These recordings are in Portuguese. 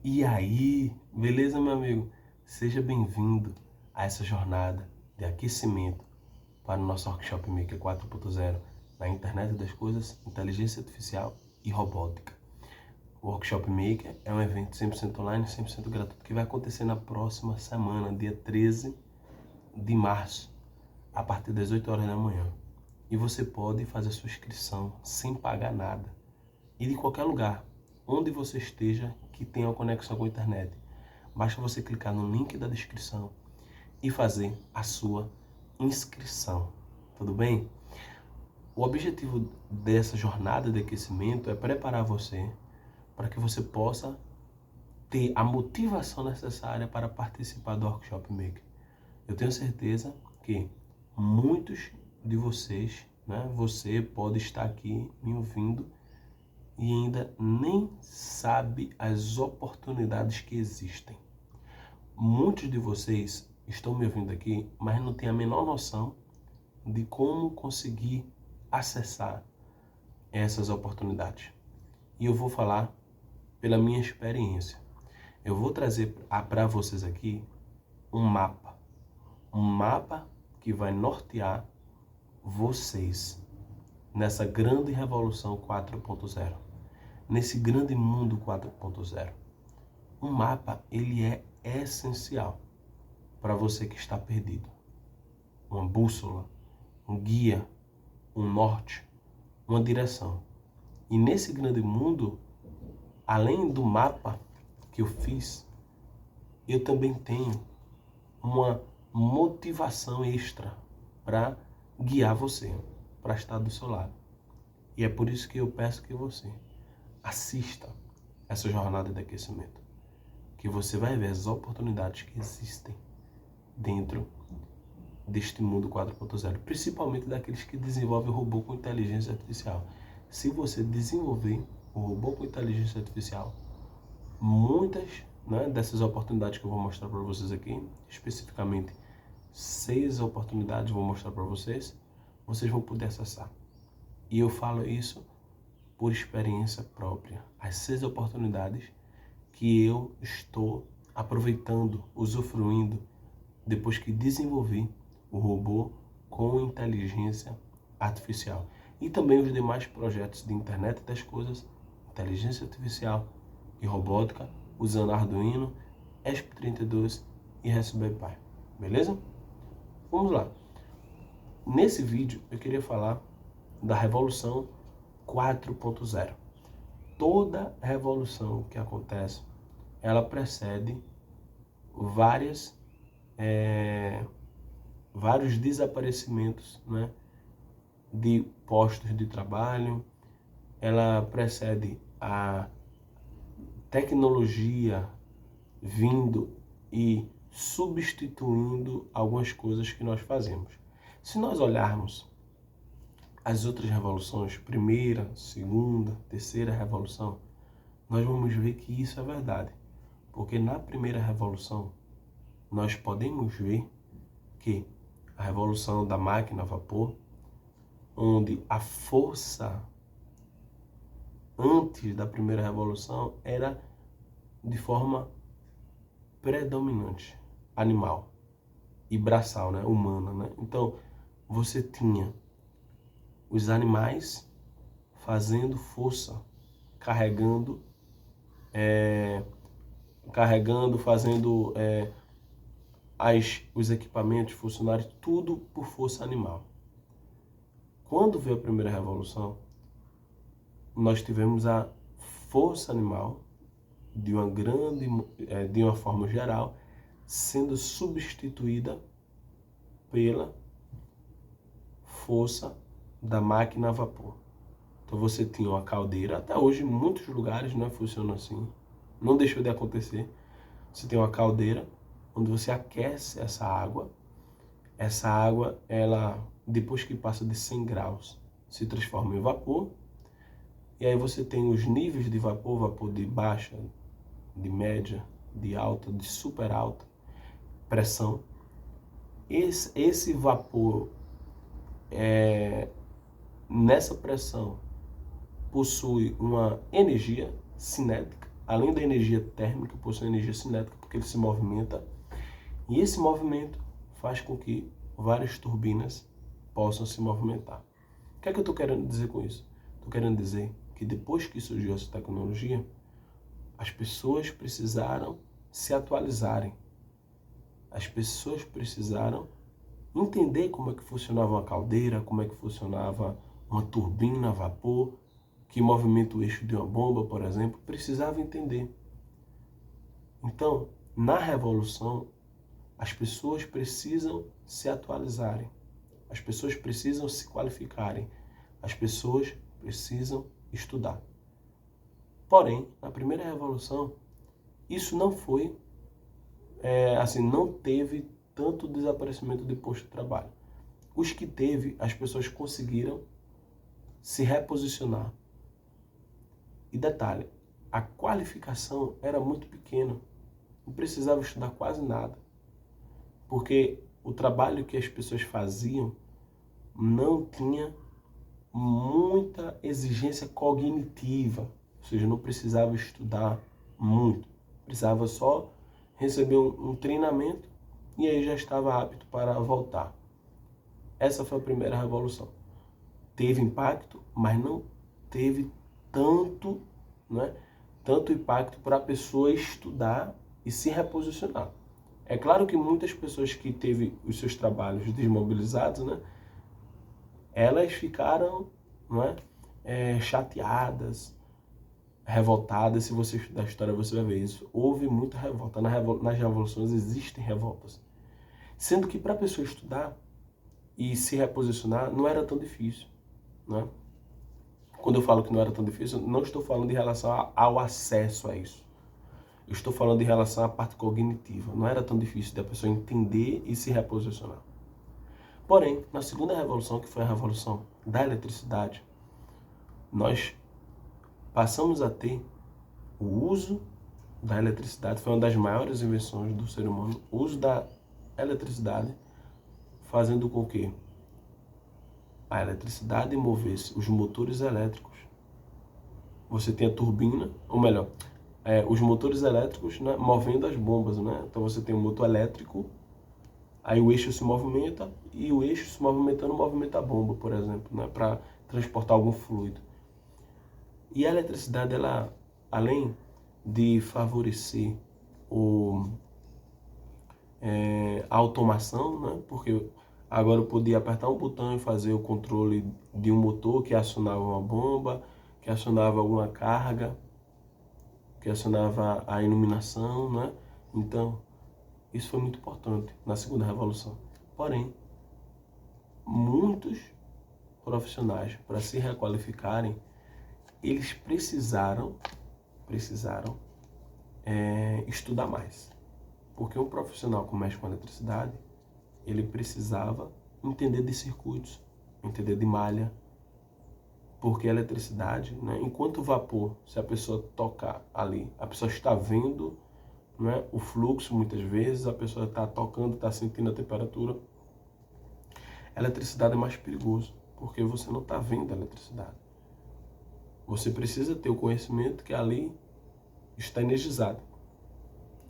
E aí, beleza, meu amigo? Seja bem-vindo a essa jornada de aquecimento para o nosso Workshop Maker 4.0 na internet das coisas, inteligência artificial e robótica. O Workshop Maker é um evento 100% online, 100% gratuito, que vai acontecer na próxima semana, dia 13 de março, a partir das 8 horas da manhã. E você pode fazer sua inscrição sem pagar nada. E de qualquer lugar, onde você esteja, que tenha uma conexão com a internet. Basta você clicar no link da descrição e fazer a sua inscrição. Tudo bem? O objetivo dessa jornada de aquecimento é preparar você para que você possa ter a motivação necessária para participar do Workshop Maker. Eu tenho certeza que muitos de vocês, você pode estar aqui me ouvindo e ainda nem sabe as oportunidades que existem. Muitos de vocês estão me ouvindo aqui, mas não têm a menor noção de como conseguir acessar essas oportunidades. E eu vou falar pela minha experiência. Eu vou trazer para vocês aqui um mapa que vai nortear vocês nessa grande revolução 4.0, nesse grande mundo 4.0. Um mapa, ele é essencial para você que está perdido. Uma bússola, um guia, um norte, uma direção. E nesse grande mundo, além do mapa que eu fiz, eu também tenho uma motivação extra para guiar você, para estar do seu lado. E é por isso que eu peço que você assista essa jornada de aquecimento, que você vai ver as oportunidades que existem dentro deste mundo 4.0, principalmente daqueles que desenvolvem o robô com inteligência artificial. Se você desenvolver o robô com inteligência artificial, muitas dessas oportunidades que eu vou mostrar para vocês aqui, especificamente 6 oportunidades vou mostrar para vocês vão poder acessar. E eu falo isso por experiência própria. As 6 oportunidades que eu estou aproveitando, usufruindo, depois que desenvolvi o robô com inteligência artificial. E também os demais projetos de internet das coisas, inteligência artificial e robótica, usando Arduino, ESP32 e Raspberry Pi. Beleza? Vamos lá. Nesse vídeo eu queria falar da revolução 4.0. Toda revolução que acontece, ela precede vários desaparecimentos, de postos de trabalho. Ela precede a tecnologia vindo e substituindo algumas coisas que nós fazemos. Se nós olharmos as outras revoluções, primeira, segunda, terceira revolução, nós vamos ver que isso é verdade. Porque na primeira revolução, nós podemos ver que a revolução da máquina a vapor, onde a força antes da primeira revolução era de forma predominante animal e braçal, humana. Então, você tinha os animais fazendo força, fazendo os equipamentos, funcionários, tudo por força animal. Quando veio a primeira revolução, nós tivemos a força animal, de uma forma geral, sendo substituída pela força da máquina a vapor. Então você tinha uma caldeira, até hoje em muitos lugares funciona assim, não deixou de acontecer. Você tem uma caldeira onde você aquece essa água, ela, depois que passa de 100 graus, se transforma em vapor, e aí você tem os níveis de vapor de baixa, de média, de alta, de super alta pressão. Esse vapor, nessa pressão, possui uma energia cinética, além da energia térmica, possui energia cinética, porque ele se movimenta. E esse movimento faz com que várias turbinas possam se movimentar. O que é que eu estou querendo dizer com isso? Estou querendo dizer que depois que surgiu essa tecnologia, as pessoas precisaram se atualizarem. As pessoas precisaram entender como é que funcionava uma caldeira, como é que funcionava uma turbina a vapor, que movimenta o eixo de uma bomba, por exemplo. Precisava entender. Então, na revolução, as pessoas precisam se atualizarem. As pessoas precisam se qualificarem. As pessoas precisam estudar. Porém, na primeira revolução, isso não foi, não teve tanto desaparecimento de posto de trabalho. Os que teve, as pessoas conseguiram se reposicionar. E detalhe, a qualificação era muito pequena. Não precisava estudar quase nada. Porque o trabalho que as pessoas faziam não tinha muita exigência cognitiva. Ou seja, não precisava estudar muito. Precisava só receber um treinamento e aí já estava apto para voltar. Essa foi a primeira revolução. Teve impacto, mas não teve tanto, tanto impacto para a pessoa estudar e se reposicionar. É claro que muitas pessoas que teve os seus trabalhos desmobilizados, elas ficaram chateadas, revoltadas. Se você estudar a história, você vai ver isso. Houve muita revolta. Nas revoluções existem revoltas. Sendo que para a pessoa estudar e se reposicionar não era tão difícil. Quando eu falo que não era tão difícil, não estou falando em relação ao acesso a isso. Eu estou falando em relação à parte cognitiva. Não era tão difícil da pessoa entender e se reposicionar. Porém, na segunda revolução, que foi a revolução da eletricidade, nós passamos a ter o uso da eletricidade. Foi uma das maiores invenções do ser humano. O uso da eletricidade, fazendo com que a eletricidade movesse os motores elétricos. Você tem a turbina, ou melhor, os motores elétricos movendo as bombas. Então você tem um motor elétrico, aí o eixo se movimenta, e o eixo se movimentando movimenta a bomba, por exemplo, para transportar algum fluido. E a eletricidade, ela, além de favorecer a automação, porque agora eu podia apertar um botão e fazer o controle de um motor que acionava uma bomba, que acionava alguma carga, que acionava a iluminação, Então, isso foi muito importante na segunda revolução. Porém, muitos profissionais, para se requalificarem, eles precisaram estudar mais. Porque um profissional que mexe com eletricidade, ele precisava entender de circuitos, entender de malha. Porque a eletricidade, enquanto o vapor, se a pessoa tocar ali, a pessoa está vendo o fluxo muitas vezes, a pessoa está tocando, está sentindo a temperatura. A eletricidade é mais perigoso, porque você não está vendo a eletricidade. Você precisa ter o conhecimento que ali está energizado.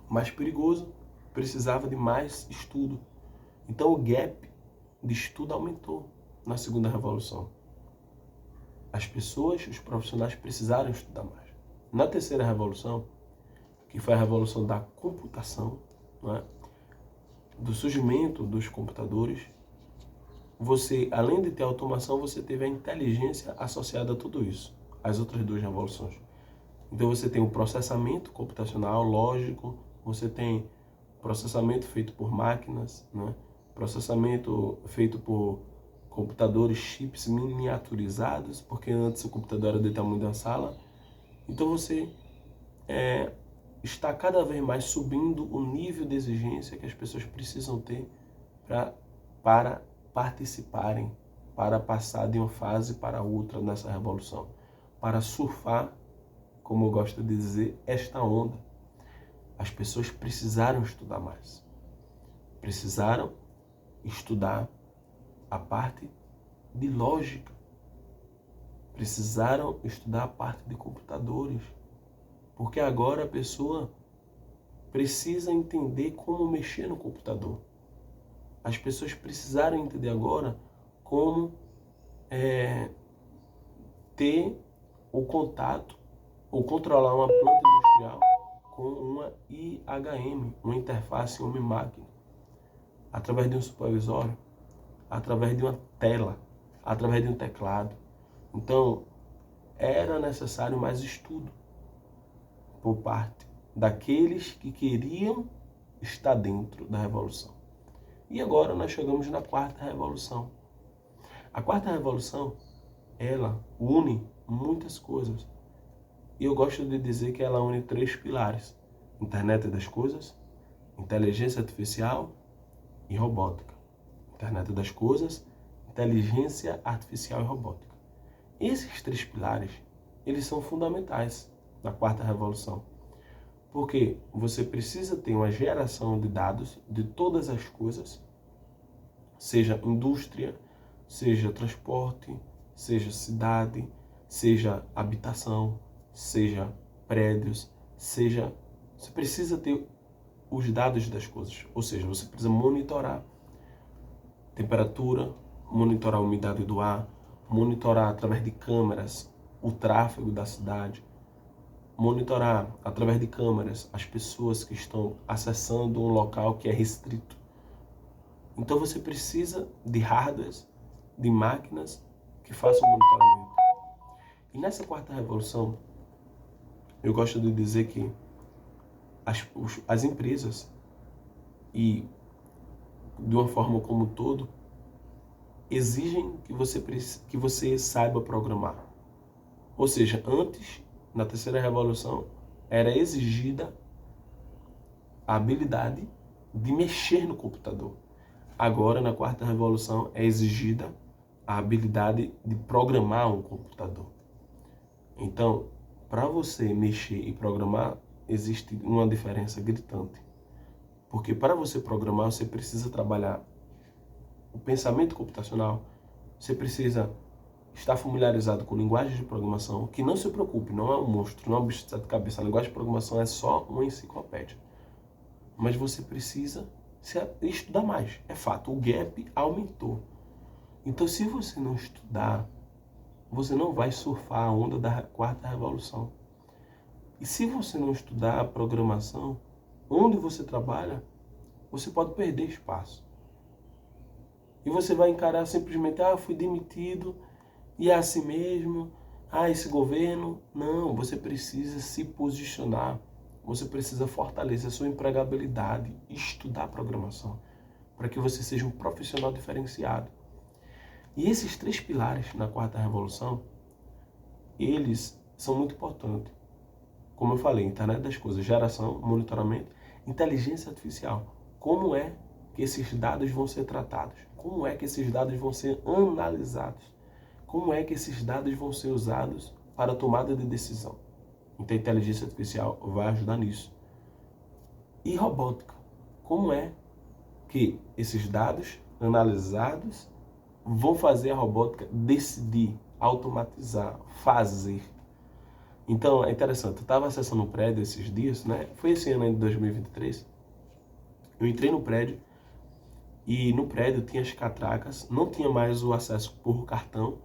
Mais perigoso, precisava de mais estudo. Então o gap de estudo aumentou na segunda revolução. As pessoas, os profissionais precisaram estudar mais. Na terceira revolução, que foi a revolução da computação, do surgimento dos computadores, você, além de ter automação, você teve a inteligência associada a tudo isso, as outras duas revoluções. Então você tem o processamento computacional, lógico, você tem processamento feito por máquinas, processamento feito por computadores, chips miniaturizados, porque antes o computador era do tamanho da sala. Então você está cada vez mais subindo o nível de exigência que as pessoas precisam ter para participarem, para passar de uma fase para outra nessa revolução, para surfar, como eu gosto de dizer, esta onda. As pessoas precisaram estudar mais. Precisaram estudar a parte de lógica. Precisaram estudar a parte de computadores. Porque agora a pessoa precisa entender como mexer no computador. As pessoas precisaram entender agora como ter o contato ou controlar uma planta industrial com uma IHM, uma interface homem-máquina, através de um supervisório, através de uma tela, através de um teclado. Então, era necessário mais estudo por parte daqueles que queriam estar dentro da revolução. E agora nós chegamos na quarta revolução. A quarta revolução, ela une muitas coisas. E eu gosto de dizer que ela une 3 pilares: internet das coisas, inteligência artificial e robótica. Internet das coisas, inteligência artificial e robótica. Esses 3 pilares, eles são fundamentais na quarta revolução. Porque você precisa ter uma geração de dados de todas as coisas, seja indústria, seja transporte, seja cidade, seja habitação, seja prédios, seja... Você precisa ter os dados das coisas, ou seja, você precisa monitorar temperatura, monitorar a umidade do ar, monitorar através de câmeras o tráfego da cidade, monitorar através de câmeras as pessoas que estão acessando um local que é restrito. Então você precisa de hardwares, de máquinas que façam monitoramento. E nessa quarta revolução, eu gosto de dizer que as empresas, e de uma forma como um todo, exigem que você saiba programar. Ou seja, antes, na terceira revolução, era exigida a habilidade de mexer no computador. Agora, na quarta revolução, é exigida a habilidade de programar um computador. Então, para você mexer e programar, existe uma diferença gritante. Porque para você programar, você precisa trabalhar o pensamento computacional, você precisa estar familiarizado com linguagens de programação, que não se preocupe, não é um monstro, não é um bicho de sete cabeças. A linguagem de programação é só uma enciclopédia. Mas você precisa estudar mais. É fato, o gap aumentou. Então, se você não estudar, você não vai surfar a onda da quarta revolução. E se você não estudar a programação, onde você trabalha, você pode perder espaço. E você vai encarar simplesmente, fui demitido, e é assim mesmo, esse governo. Não, você precisa se posicionar, você precisa fortalecer a sua empregabilidade, estudar programação, para que você seja um profissional diferenciado. E esses 3 pilares na quarta revolução, eles são muito importantes. Como eu falei, internet das coisas, geração, monitoramento, inteligência artificial. Como é que esses dados vão ser tratados? Como é que esses dados vão ser analisados? Como é que esses dados vão ser usados para a tomada de decisão? Então a inteligência artificial vai ajudar nisso. E robótica. Como é que esses dados analisados vão fazer a robótica decidir, automatizar, fazer? Então é interessante, eu estava acessando um prédio esses dias, né? Foi esse ano de 2023. Eu entrei no prédio e no prédio tinha as catracas, não tinha mais o acesso por cartão,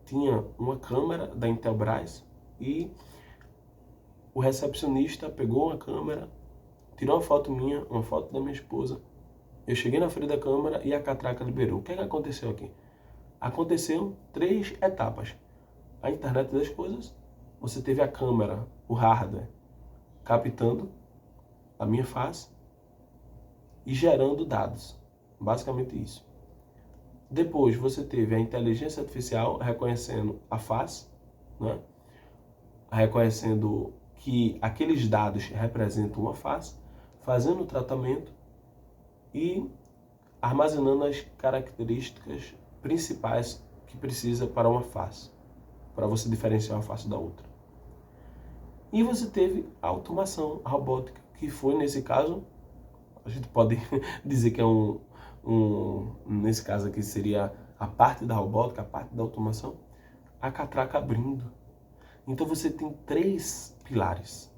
tinha uma câmera da Intelbras e o recepcionista pegou uma câmera, tirou uma foto minha, uma foto da minha esposa. Eu cheguei na frente da câmera e a catraca liberou. O que é que aconteceu aqui? Aconteceu 3 etapas. A internet das coisas, você teve a câmera, o hardware, captando a minha face e gerando dados. Basicamente isso. Depois você teve a inteligência artificial reconhecendo a face, né? Reconhecendo que aqueles dados representam uma face, fazendo o tratamento e armazenando as características principais que precisa para uma face, para você diferenciar uma face da outra. E você teve a automação, a robótica, que foi, nesse caso, a gente pode dizer que é nesse caso aqui seria a parte da robótica, a parte da automação, a catraca abrindo. Então você tem 3 pilares.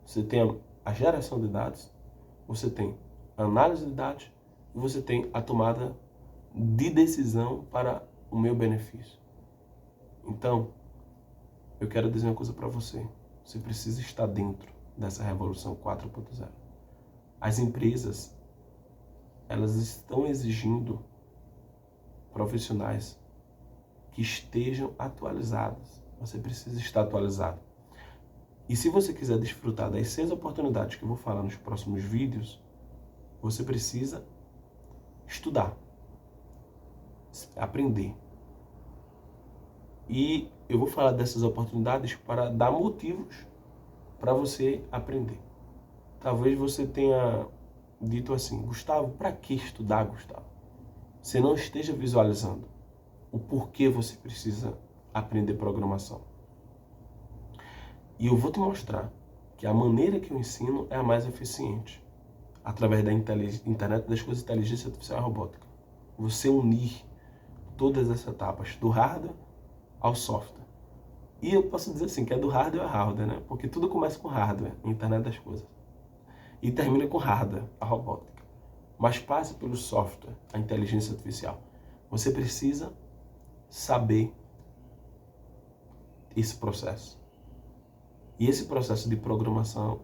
Você tem a geração de dados, você tem a análise de dados e você tem a tomada de decisão para o meu benefício. Então, eu quero dizer uma coisa para você. Você precisa estar dentro dessa revolução 4.0. As empresas, elas estão exigindo profissionais que estejam atualizados. Você precisa estar atualizado. E se você quiser desfrutar das 6 oportunidades que eu vou falar nos próximos vídeos, você precisa estudar, aprender. E eu vou falar dessas oportunidades para dar motivos para você aprender. Talvez você tenha dito assim: Gustavo, para que estudar, Gustavo? Você não esteja visualizando o porquê você precisa aprender programação. E eu vou te mostrar que a maneira que eu ensino é a mais eficiente, através da internet das coisas, inteligência artificial e robótica. Você unir todas essas etapas, do hardware ao software. E eu posso dizer assim, que é do hardware ao hardware, né? Porque tudo começa com hardware, a internet das coisas. E termina com hardware, a robótica. Mas passa pelo software, a inteligência artificial. Você precisa saber esse processo. E esse processo de programação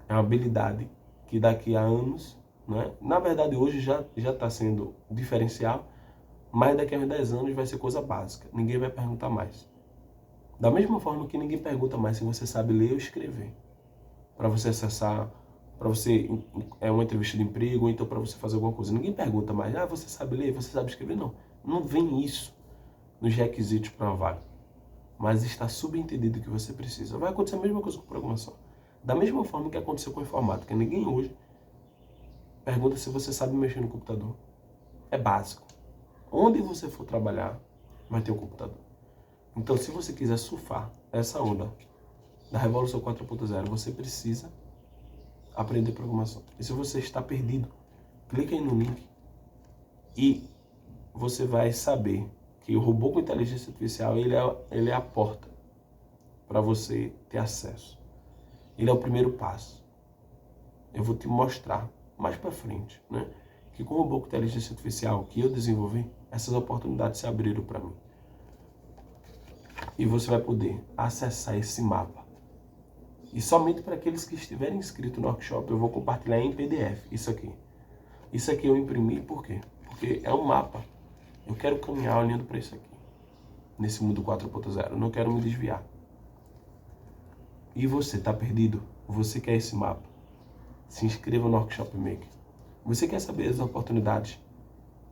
é uma habilidade que daqui a anos, né? Na verdade hoje já está sendo diferencial, mas daqui a uns 10 anos vai ser coisa básica. Ninguém vai perguntar mais. Da mesma forma que ninguém pergunta mais se você sabe ler ou escrever. Para você acessar, para você uma entrevista de emprego, ou então para você fazer alguma coisa. Ninguém pergunta mais, você sabe ler, você sabe escrever? Não. Não vem isso nos requisitos para uma vaga. Mas está subentendido que você precisa. Vai acontecer a mesma coisa com programação. Da mesma forma que aconteceu com a informática. Ninguém hoje pergunta se você sabe mexer no computador. É básico. Onde você for trabalhar, vai ter um computador. Então, se você quiser surfar essa onda da Revolução 4.0, você precisa aprender programação. E se você está perdido, clica aí no link e você vai saber que o robô com inteligência artificial, ele é a porta para você ter acesso. Ele é o primeiro passo. Eu vou te mostrar mais para frente, né, que com o robô com inteligência artificial que eu desenvolvi, essas oportunidades se abriram para mim. E você vai poder acessar esse mapa. E somente para aqueles que estiverem inscritos no workshop, eu vou compartilhar em PDF isso aqui. Isso aqui eu imprimi, por quê? Porque é um mapa. Eu quero caminhar olhando para isso aqui, nesse mundo 4.0. Eu não quero me desviar. E você está perdido? Você quer esse mapa? Se inscreva no Workshop Maker. Você quer saber as oportunidades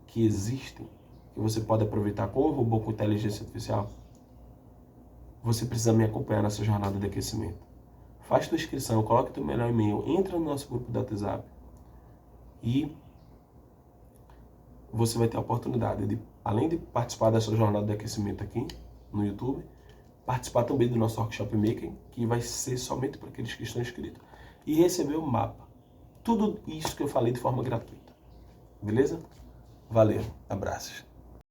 que existem, que você pode aproveitar com o robô com inteligência artificial? Você precisa me acompanhar nessa jornada de aquecimento. Faz tua inscrição, coloque teu melhor e-mail, entra no nosso grupo do WhatsApp e você vai ter a oportunidade de, além de participar dessa jornada de aquecimento aqui no YouTube, participar também do nosso Workshop Maker, que vai ser somente para aqueles que estão inscritos, e receber o mapa. Tudo isso que eu falei de forma gratuita. Beleza? Valeu, abraços.